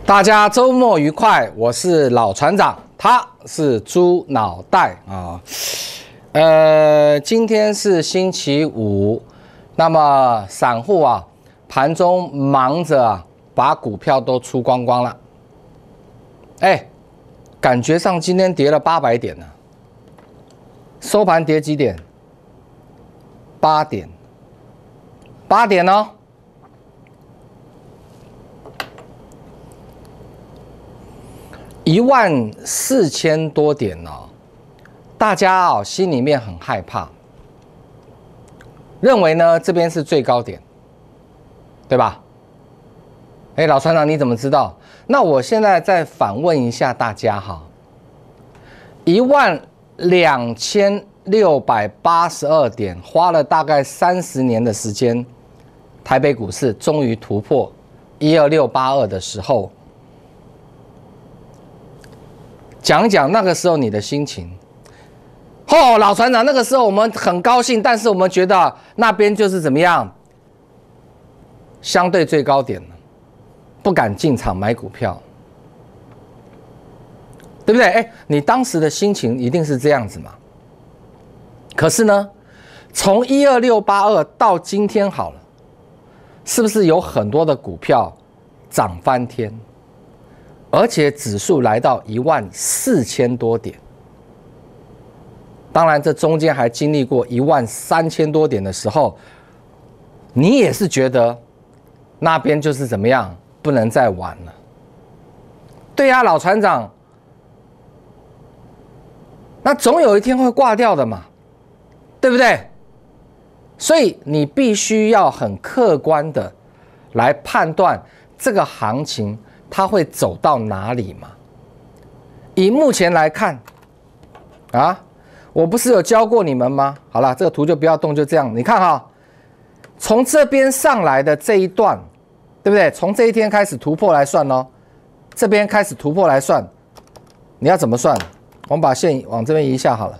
大家周末愉快，我是老船长，他是猪脑袋啊。今天是星期五，那么散户啊，盘中忙着啊，把股票都出光光了。感觉上今天跌了800点呢，收盘跌几点？8点，8点哦。14000多点哦，大家心里面很害怕，认为呢这边是最高点，对吧？老船长你怎么知道？那我现在再反问一下大家哈，12682点，花了大概30年的时间，台北股市终于突破12682的时候。讲一讲那个时候你的心情。老船长，那个时候我们很高兴，但是我们觉得那边就是怎么样，相对最高点了，不敢进场买股票，对不对？你当时的心情一定是这样子嘛。可是呢，从12682到今天好了，是不是有很多的股票涨翻天？而且指数来到14000多点，当然这中间还经历过13000多点的时候，你也是觉得那边就是怎么样，不能再玩了。对呀，老船长，那总有一天会挂掉的嘛，对不对？所以你必须要很客观的来判断这个行情它会走到哪里嘛？以目前来看，我不是有教过你们吗？好了，这个图就不要动，就这样。你看哈，从这边上来的这一段，对不对？从这一天开始突破来算哦，这边开始突破来算，你要怎么算？我们把线往这边移一下好了。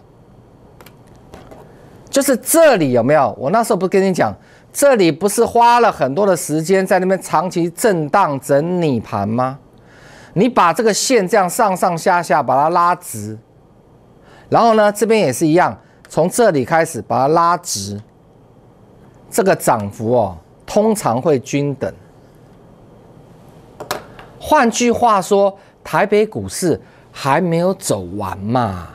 就是这里有没有？我那时候不是跟你讲？这里不是花了很多的时间在那边长期震荡整理盘吗？你把这个线这样上上下下把它拉直，然后呢这边也是一样，从这里开始把它拉直，这个涨幅通常会均等。换句话说，台北股市还没有走完嘛。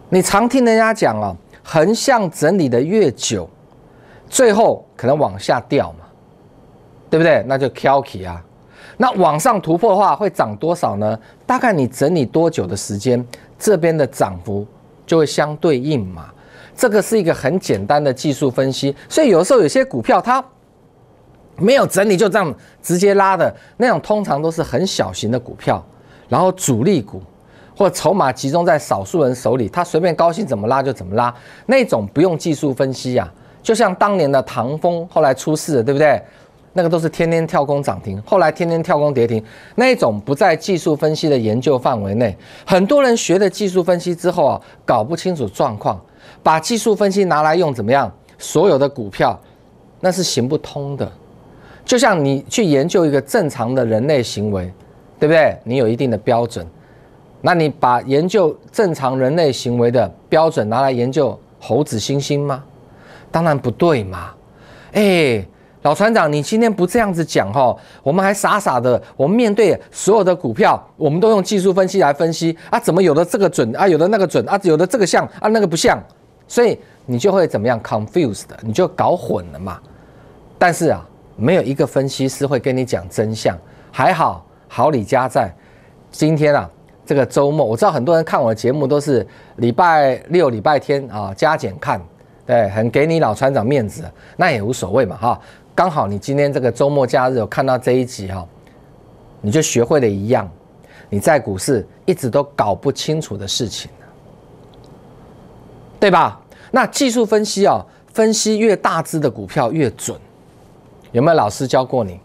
你常听人家讲横向整理的越久，最后可能往下掉嘛，对不对？那就挑起啊。那往上突破的话，会涨多少呢？大概你整理多久的时间，这边的涨幅就会相对应嘛。这个是一个很简单的技术分析，所以有时候有些股票它没有整理就这样直接拉的那种，通常都是很小型的股票，然后主力股或筹码集中在少数人手里，他随便高兴怎么拉就怎么拉，那种不用技术分析啊。就像当年的唐风后来出事了，对不对？那个都是天天跳空涨停，后来天天跳空跌停，那一种不在技术分析的研究范围内。很多人学了技术分析之后搞不清楚状况，把技术分析拿来用怎么样？所有的股票那是行不通的。就像你去研究一个正常的人类行为，对不对？你有一定的标准，那你把研究正常人类行为的标准拿来研究猴子猩猩吗？当然不对嘛！老船长，你今天不这样子讲我们还傻傻的，我们面对所有的股票，我们都用技术分析来分析啊，怎么有的这个准啊，有的那个准啊，有的这个像啊，那个不像，所以你就会怎么样 confused， 你就搞混了嘛。但是没有一个分析师会跟你讲真相。还好，好礼家在今天这个周末，我知道很多人看我的节目都是礼拜六、礼拜天加减看。对，很给你老船长面子，那也无所谓嘛刚好你今天这个周末假日有看到这一集你就学会了一样你在股市一直都搞不清楚的事情，对吧？那技术分析分析越大只的股票越准，有没有老师教过你？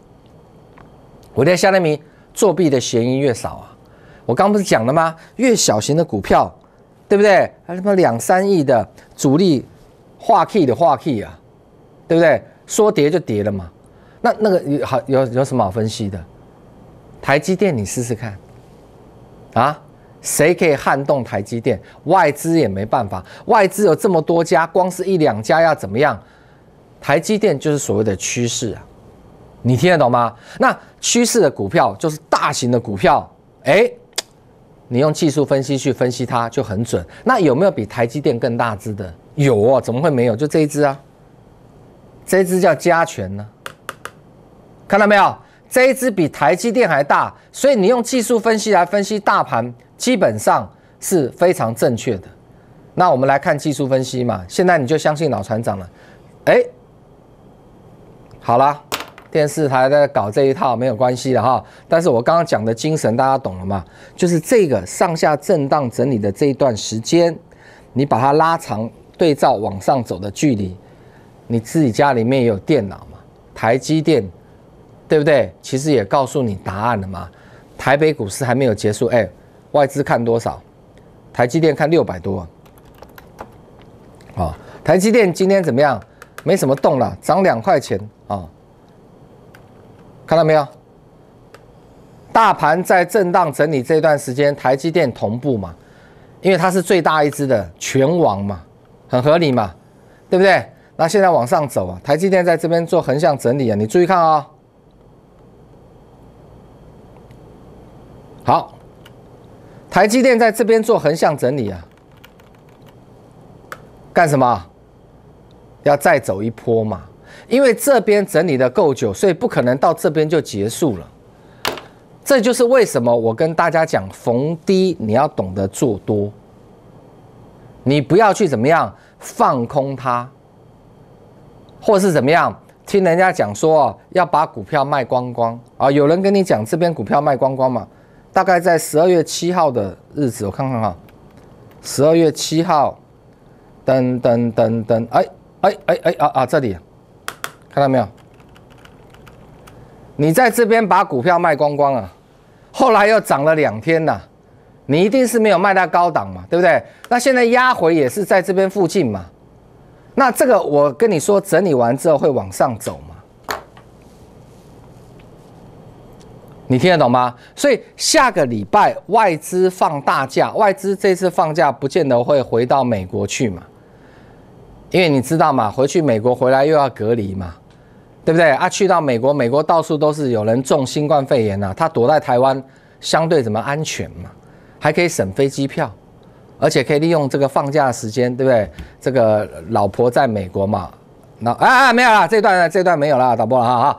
我在下面名作弊的嫌疑越少我刚不是讲了吗？越小型的股票，对不对？还什么2、3亿的主力化 K 的化 K 对不对？说跌就跌了嘛。那个有什么好分析的？台积电你试试看，啊，谁可以撼动台积电？外资也没办法，外资有这么多家，光是一两家要怎么样？台积电就是所谓的趋势啊，你听得懂吗？那趋势的股票就是大型的股票，你用技术分析去分析它就很准。那有没有比台积电更大只的？有哦，怎么会没有？就这一只啊，这一只叫加权呢，看到没有？这一只比台积电还大，所以你用技术分析来分析大盘，基本上是非常正确的。那我们来看技术分析嘛，现在你就相信老船长了。好啦，电视台在搞这一套没有关系的哈，但是我刚刚讲的精神大家懂了吗？就是这个上下震荡整理的这一段时间，你把它拉长，对照往上走的距离，你自己家里面也有电脑嘛，台积电。对不对？其实也告诉你答案了嘛。台北股市还没有结束，外资看多少？台积电看600多。台积电今天怎么样？没什么动了，涨2块钱啊。看到没有？大盘在震荡整理这段时间，台积电同步嘛，因为它是最大一只的拳王嘛，很合理嘛，对不对？那现在往上走啊，台积电在这边做横向整理啊，你注意看啊。好，台积电在这边做横向整理啊，干什么？要再走一波嘛，因为这边整理的够久，所以不可能到这边就结束了。这就是为什么我跟大家讲，逢低你要懂得做多，你不要去怎么样放空它，或是怎么样听人家讲说要把股票卖光光啊，有人跟你讲这边股票卖光光嘛。大概在12月7号的日子，我看看哈，12月7号，等，这里看到没有？你在这边把股票卖光光啊，后来又涨了2天呐，你一定是没有卖到高档嘛，对不对？那现在压回也是在这边附近嘛，那这个我跟你说，整理完之后会往上走嘛。你听得懂吗？所以下个礼拜外资放大假，外资这次放假不见得会回到美国去嘛，因为你知道嘛，回去美国回来又要隔离嘛，对不对啊？去到美国，美国到处都是有人中新冠肺炎啊，他躲在台湾相对怎么安全嘛，还可以省飞机票，而且可以利用这个放假的时间，对不对？这个老婆在美国嘛，那没有啦，这段没有啦，导播了哈。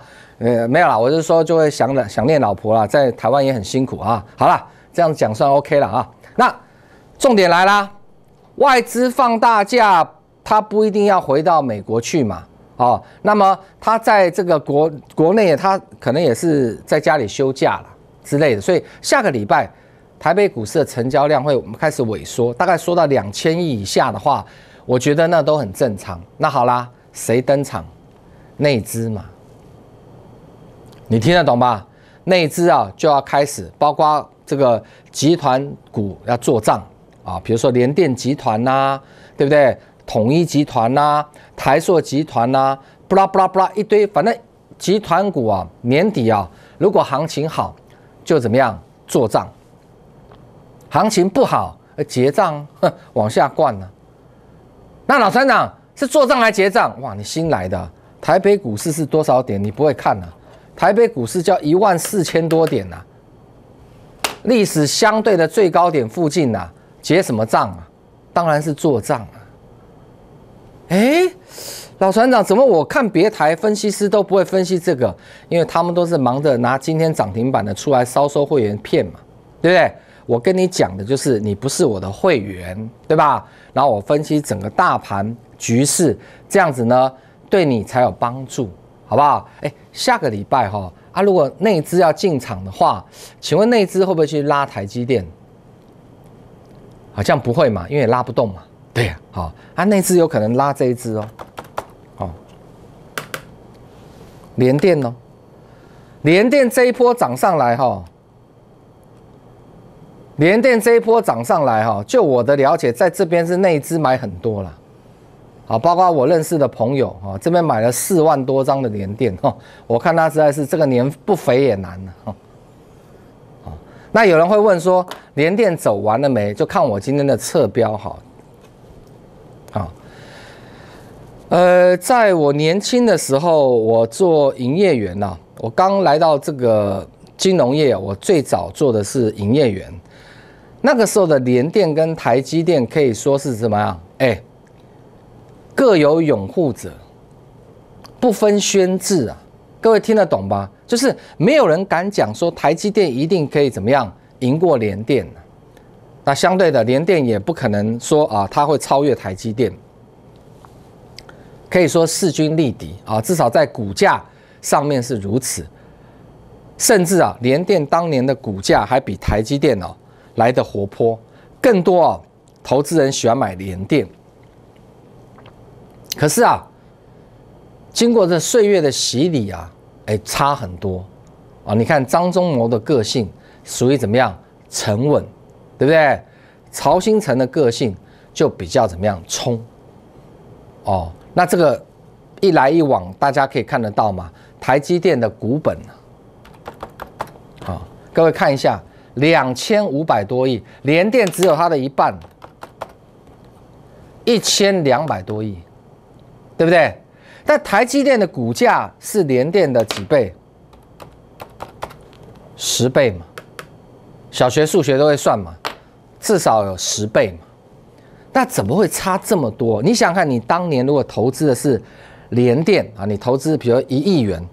没有啦，我是说就会想念老婆啦，在台湾也很辛苦啊。好啦，这样讲算 OK 了啊。那重点来啦，外资放大假，他不一定要回到美国去嘛，那么他在这个国内，他可能也是在家里休假了之类的，所以下个礼拜台北股市的成交量会开始萎缩，大概缩到2000亿以下的话，我觉得那都很正常。那好啦，谁登场？内资嘛。你听得懂吧？内资啊就要开始，包括这个集团股要做账啊，比如说联电集团呐，对不对？统一集团呐，台塑集团呐，布拉布拉布拉一堆，反正集团股啊，年底啊，如果行情好，就怎么样做账；行情不好，结账往下灌呢。那老船长是做账来结账，哇，你新来的，台北股市是多少点？你不会看啊？台北股市叫14000多点呐，历史相对的最高点附近呐，结什么账啊？当然是做账啊。老船长，怎么我看别台分析师都不会分析这个？因为他们都是忙着拿今天涨停板的出来烧收会员骗嘛，对不对？我跟你讲的就是你不是我的会员，对吧？然后我分析整个大盘局势，这样子呢，对你才有帮助。好不好？下个礼拜如果内资要进场的话，请问内资会不会去拉台积电？好像不会嘛，因为拉不动嘛。对呀，内资有可能拉这一支联电哦，联电这一波涨上来联电这一波涨上来就我的了解，在这边是内资买很多了。包括我认识的朋友这边买了4万多张的联电我看他实在是这个年不肥也难了那有人会问说，联电走完了没？就看我今天的侧标哈。好，在我年轻的时候，我做营业员呐。我刚来到这个金融业，我最早做的是营业员。那个时候的联电跟台积电可以说是怎么样？各有拥护者，不分轩轾啊。各位听得懂吧？就是没有人敢讲说台积电一定可以怎么样赢过联电。那相对的，联电也不可能说啊，它会超越台积电。可以说势均力敌啊，至少在股价上面是如此。甚至啊，联电当年的股价还比台积电来得活泼，更多投资人喜欢买联电。可是啊，经过这岁月的洗礼啊，差很多啊！你看张忠谋的个性属于怎么样沉稳，对不对？曹兴诚的个性就比较怎么样冲哦。那这个一来一往，大家可以看得到嘛？台积电的股本啊，各位看一下，2500多亿，联电只有它的一半，1200多亿，对不对？但台积电的股价是联电的几倍？10倍嘛，小学数学都会算嘛，至少有10倍嘛。那怎么会差这么多？你想想看，你当年如果投资的是联电啊，你投资比如1亿元，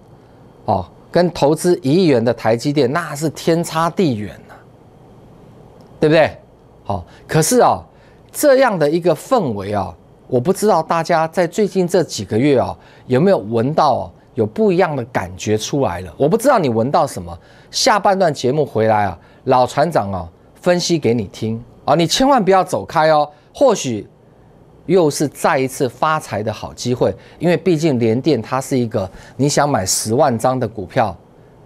跟投资1亿元的台积电，那是天差地远啊，对不对？好，可是这样的一个氛围我不知道大家在最近这几个月有没有闻到有不一样的感觉出来了？我不知道你闻到什么。下半段节目回来老船长分析给你听你千万不要走开或许又是再一次发财的好机会，因为毕竟联电它是一个你想买10万张的股票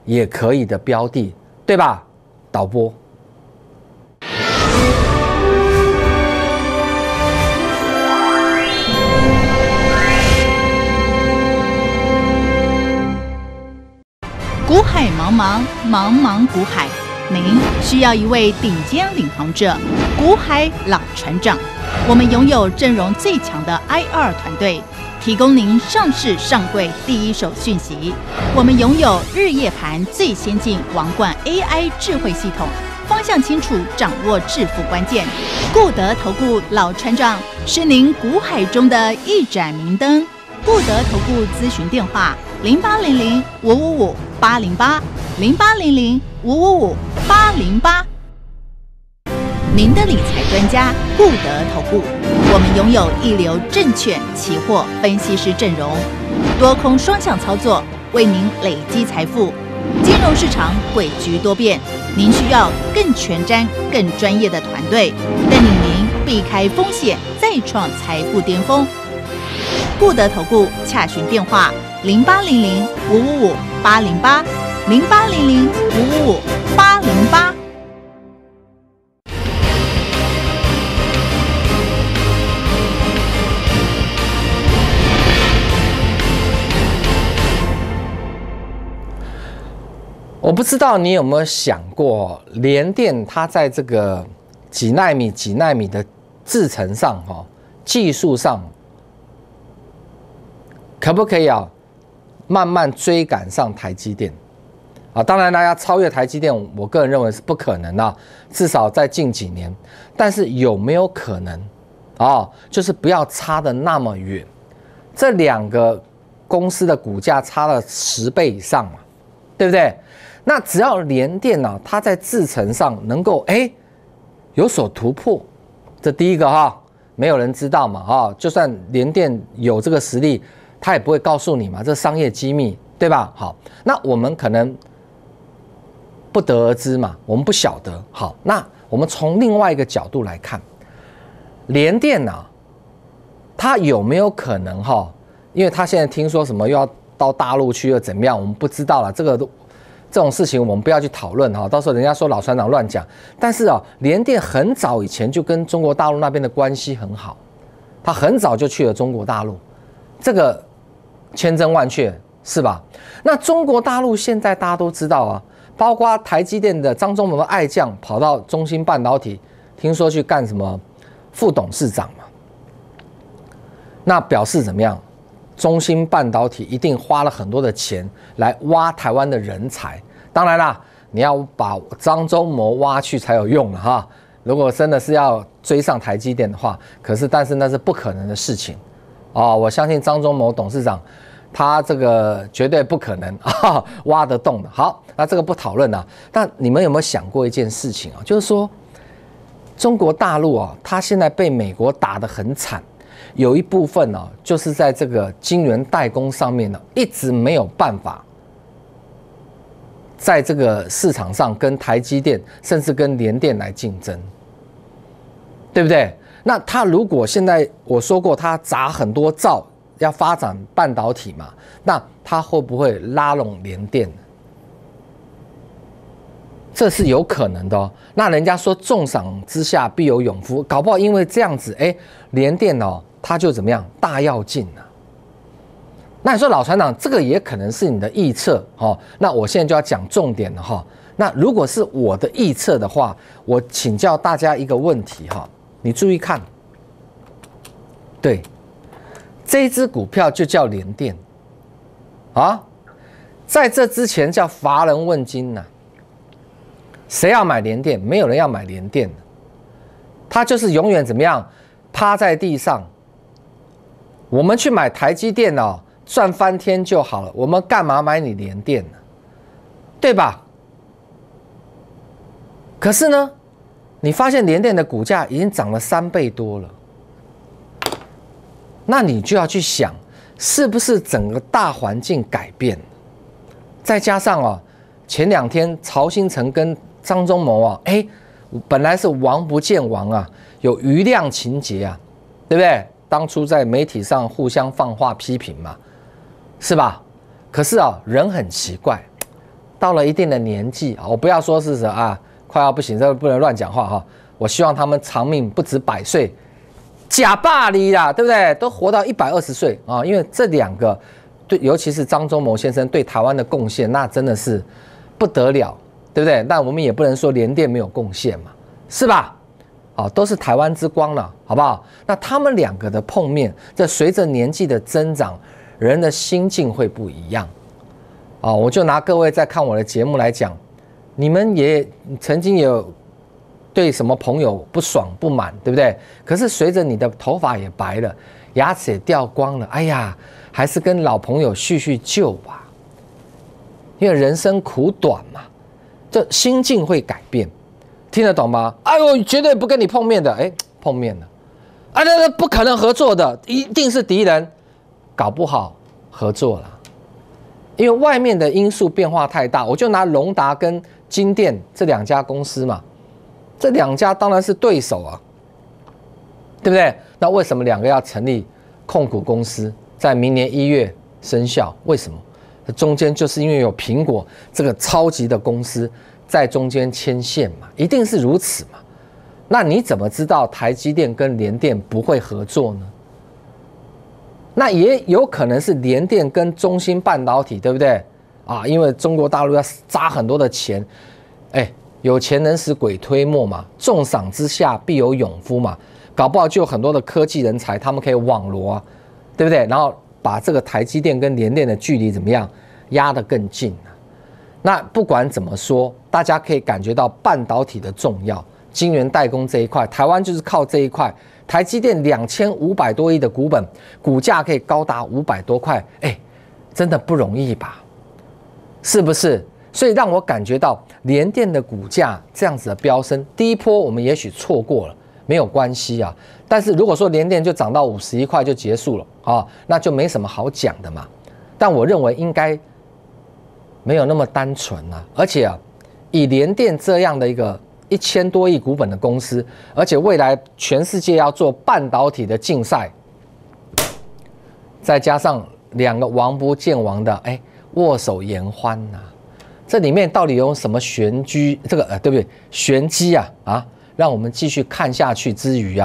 也可以的标的，对吧？导播。股海茫茫，茫茫股海，您需要一位顶尖领航者，股海老船长。我们拥有阵容最强的 IR 团队，提供您上市上柜第一手讯息。我们拥有日夜盘最先进王冠 AI 智慧系统，方向清楚，掌握致富关键。固德投顾老船长是您股海中的一盏明灯。固德投顾咨询电话：0800-555-808，0800-555-808。您的理财专家固德投顾，我们拥有一流证券期货分析师阵容，多空双向操作，为您累积财富。金融市场诡谲多变，您需要更全瞻、更专业的团队，带领您避开风险，再创财富巅峰。固德投顾洽询电话：0800-555-808，0800-555-808。我不知道你有没有想过，联电它在这个几奈米的制程上技术上可不可以慢慢追赶上台积电当然大家超越台积电，我个人认为是不可能至少在近几年。但是有没有可能就是不要差得那么远？这两个公司的股价差了10倍以上嘛，对不对？那只要联电它在制程上能够有所突破，这第一个没有人知道嘛就算联电有这个实力，他也不会告诉你嘛，这商业机密，对吧？好，那我们可能不得而知嘛，我们不晓得。好，那我们从另外一个角度来看，联电它有没有可能因为他现在听说什么又要到大陆去又怎么样，我们不知道了，这种事情我们不要去讨论到时候人家说老船长乱讲。但是联电很早以前就跟中国大陆那边的关系很好，他很早就去了中国大陆，这个千真万确是吧？那中国大陆现在大家都知道包括台积电的张忠谋的爱将跑到中芯半导体，听说去干什么副董事长嘛？那表示怎么样？中芯半导体一定花了很多的钱来挖台湾的人才。当然啦，你要把张忠谋挖去才有用了哈。如果真的是要追上台积电的话，但是那是不可能的事情哦。我相信张忠谋董事长，他这个绝对不可能挖得动的。好，那这个不讨论了。但你们有没有想过一件事情啊？就是说，中国大陆啊，它现在被美国打得很惨，有一部分呢，就是在这个晶圆代工上面呢，一直没有办法在这个市场上跟台积电甚至跟联电来竞争，对不对？那他如果现在我说过他砸很多兆要发展半导体嘛，那他会不会拉拢联电？这是有可能的哦。那人家说重赏之下必有勇夫，搞不好因为这样子，联电哦，他就怎么样大跃进了。那你说老船长，这个也可能是你的臆测哦。那我现在就要讲重点了哈。那如果是我的臆测的话，我请教大家一个问题哈，你注意看，对，这一支股票就叫联电啊，在这之前叫乏人问津呐。谁要买联电？没有人要买联电的，它就是永远怎么样趴在地上。我们去买台积电哦，赚翻天就好了，我们干嘛买你联电呢？对吧？可是呢，你发现联电的股价已经涨了3倍多了，那你就要去想，是不是整个大环境改变？再加上哦，前2天曹兴诚跟张忠谋啊，本来是王不见王啊，有余量情节啊，对不对？当初在媒体上互相放话批评嘛，是吧？可是啊，人很奇怪，到了一定的年纪啊，我不要说是啊，快要不行，这不能乱讲话哈。我希望他们长命不止100岁，假霸离啦，对不对？都活到120岁啊，因为这2个对，尤其是张忠谋先生对台湾的贡献，那真的是不得了。对不对？但我们也不能说联电没有贡献嘛，是吧？都是台湾之光了，好不好？那他们2个的碰面，这随着年纪的增长，人的心境会不一样。我就拿各位在看我的节目来讲，你们也曾经有对什么朋友不爽不满，对不对？可是随着你的头发也白了，牙齿也掉光了，哎呀，还是跟老朋友叙叙旧吧，因为人生苦短嘛。这心境会改变，听得懂吗？我绝对不跟你碰面的，碰面了，那不可能合作的，一定是敌人，搞不好合作了，因为外面的因素变化太大。我就拿隆达跟金电这2家公司嘛，这2家当然是对手啊，对不对？那为什么2个要成立控股公司，在明年1月生效？为什么？中间就是因为有苹果这个超级的公司在中间牵线嘛，一定是如此嘛。那你怎么知道台积电跟联电不会合作呢？那也有可能是联电跟中芯半导体，对不对？因为中国大陆要砸很多的钱，有钱能使鬼推磨嘛，重赏之下必有勇夫嘛，搞不好就有很多的科技人才，他们可以网罗啊，对不对？然后把这个台积电跟联电的距离怎么样压得更近啊？那不管怎么说，大家可以感觉到半导体的重要，晶圆代工这一块，台湾就是靠这一块。台积电2500多亿的股本，股价可以高达500多块，真的不容易吧？是不是？所以让我感觉到联电的股价这样子的飙升，第一波我们也许错过了，没有关系啊。但是如果说联电就涨到51块就结束了那就没什么好讲的嘛。但我认为应该没有那么单纯啊，而且以联电这样的一个1000多亿股本的公司，而且未来全世界要做半导体的竞赛，再加上2个王不见王的握手言欢呐，这里面到底有什么玄机？对不对？玄机啊！让我们继续看下去之余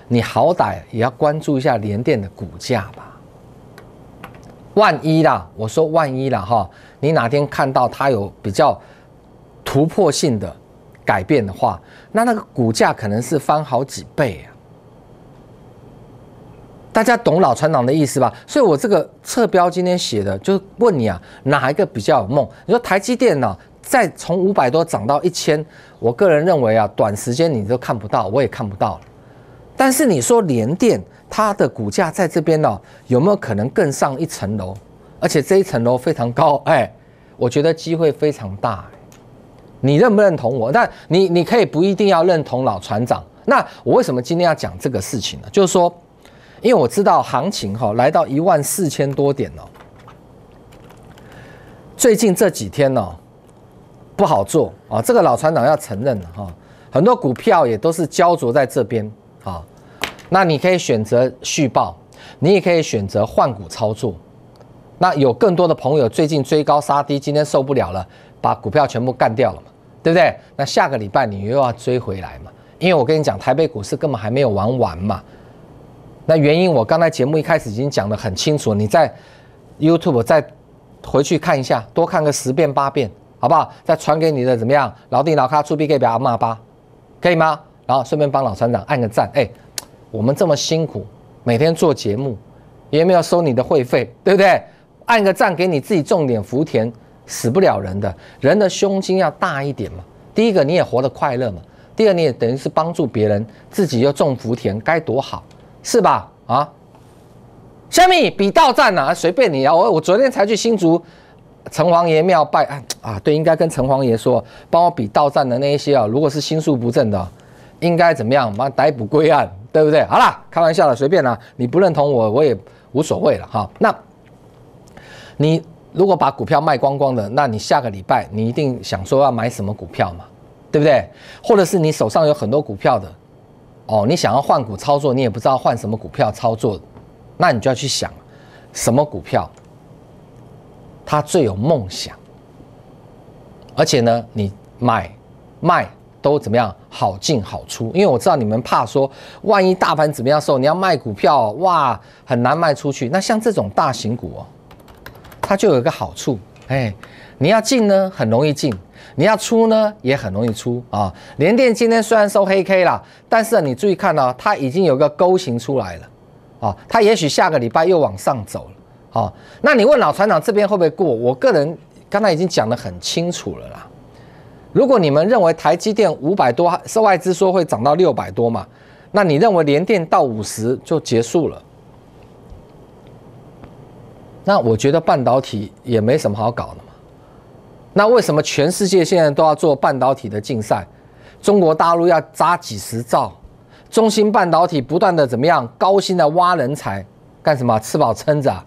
你好歹也要关注一下联电的股价吧。万一啦，我说万一啦你哪天看到它有比较突破性的改变的话，那个股价可能是翻好几倍啊！大家懂老船长的意思吧？所以我这个侧标今天写的，就问你啊，哪一个比较有梦？你说台积电呢，再从500多涨到1000，我个人认为啊，短时间你都看不到，我也看不到了。但是你说联电它的股价在这边呢，有没有可能更上一层楼？而且这一层楼非常高，我觉得机会非常大。你认不认同我？但你可以不一定要认同老船长。那我为什么今天要讲这个事情呢？就是说，因为我知道行情来到14000多点哦，最近这几天呢不好做啊，这个老船长要承认了哈，很多股票也都是焦灼在这边啊。那你可以选择续报，你也可以选择换股操作。那有更多的朋友最近追高杀低，今天受不了了，把股票全部干掉了嘛，对不对？那下个礼拜你又要追回来嘛，因为我跟你讲，台北股市根本还没有玩完嘛。那原因我刚才节目一开始已经讲得很清楚，你在 YouTube 再回去看一下，多看个10遍8遍，好不好？再传给你的怎么样？老弟老咖出币给表阿妈吧，可以吗？然后顺便帮老船长按个赞，我们这么辛苦，每天做节目，也没有收你的会费，对不对？按个赞给你自己种点福田，死不了人的。人的胸襟要大一点嘛。第一个你也活得快乐嘛，第二你也等于是帮助别人，自己又种福田，该多好，是吧？啊，下面比道战啊，随便你啊。我昨天才去新竹城隍爷庙拜啊，对，应该跟城隍爷说，帮我比道战的那一些啊，如果是心术不正的，应该怎么样？把逮捕归案，对不对？好啦，开玩笑了，随便啦，你不认同我，我也无所谓了哈。那你如果把股票卖光光的，那你下个礼拜你一定想说要买什么股票嘛，对不对？或者是你手上有很多股票的，你想要换股操作，你也不知道换什么股票操作，那你就要去想什么股票它最有梦想，而且呢，你买卖都怎么样好进好出，因为我知道你们怕说，万一大盘怎么样的时候，你要卖股票，哇，很难卖出去。那像这种大型股它就有一个好处，你要进呢很容易进，你要出呢也很容易出啊。联电今天虽然收黑 K 啦，但是你注意看它已经有个勾形出来了，它也许下个礼拜又往上走了，那你问老船长这边会不会过？我个人刚才已经讲得很清楚了啦。如果你们认为台积电500多，是外资说会涨到600多嘛，那你认为联电到50就结束了？那我觉得半导体也没什么好搞的嘛。那为什么全世界现在都要做半导体的竞赛？中国大陆要砸几10兆，中芯半导体不断的怎么样高薪的挖人才，干什么？吃饱撑着啊。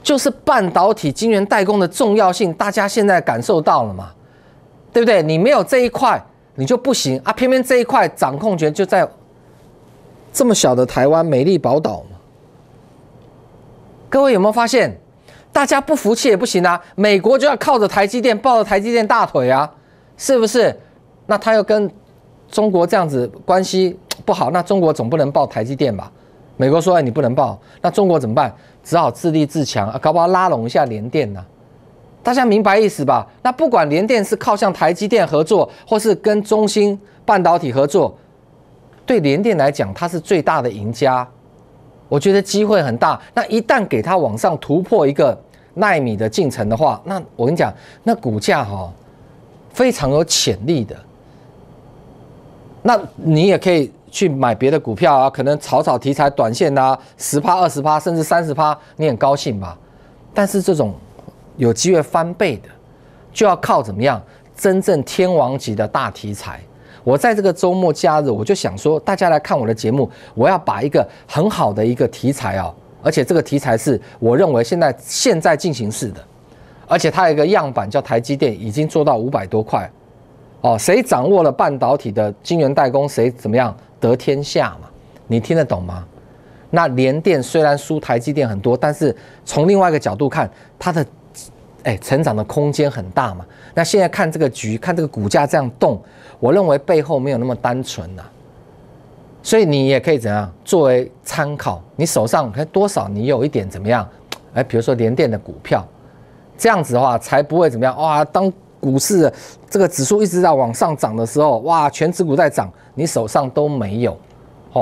就是半导体晶圆代工的重要性，大家现在感受到了嘛，对不对？你没有这一块，你就不行啊。偏偏这一块掌控权就在这么小的台湾美丽宝岛嘛。各位有没有发现，大家不服气也不行啊？美国就要靠着台积电，抱着台积电大腿啊，是不是？那他又跟中国这样子关系不好，那中国总不能抱台积电吧？美国说，你不能抱，那中国怎么办？只好自立自强，搞不好拉拢一下联电啊。大家明白意思吧？那不管联电是靠向台积电合作，或是跟中芯半导体合作，对联电来讲，它是最大的赢家。我觉得机会很大。那一旦给它往上突破一个奈米的进程的话，那我跟你讲，那股价非常有潜力的。那你也可以去买别的股票啊，可能炒题材、短线啊，10%、20%甚至30%，你很高兴吧？但是这种有机会翻倍的，就要靠怎么样？真正天王级的大题材。我在这个周末假日，我就想说，大家来看我的节目，我要把一个很好的一个题材而且这个题材是我认为现在进行式的，而且它有一个样板叫台积电，已经做到500多块，谁掌握了半导体的晶圆代工，谁怎么样得天下嘛？你听得懂吗？那联电虽然输台积电很多，但是从另外一个角度看，它的成长的空间很大嘛。那现在看这个局，看这个股价这样动，我认为背后没有那么单纯呐。所以你也可以怎样作为参考，你手上看多少，你有一点怎么样？比如说联电的股票，这样子的话才不会怎么样哇，当股市这个指数一直在往上涨的时候，哇，全指股在涨，你手上都没有，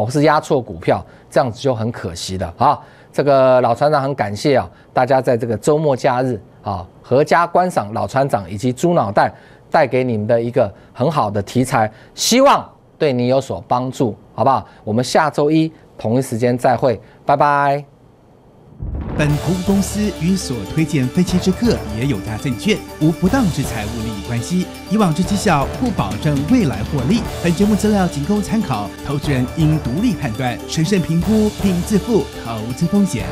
是压错股票，这样子就很可惜的啊。这个老船长很感谢啊，大家在这个周末假日啊，合家观赏老船长以及猪脑袋带给你们的一个很好的题材，希望对你有所帮助，好不好？我们下周一同一时间再会，拜拜。本投资公司与所推荐分期之客也有大证券无不当之财务利益关系，以往之绩效不保证未来获利。本节目资料仅供参考，投资人应独立判断、审慎评估并自负投资风险。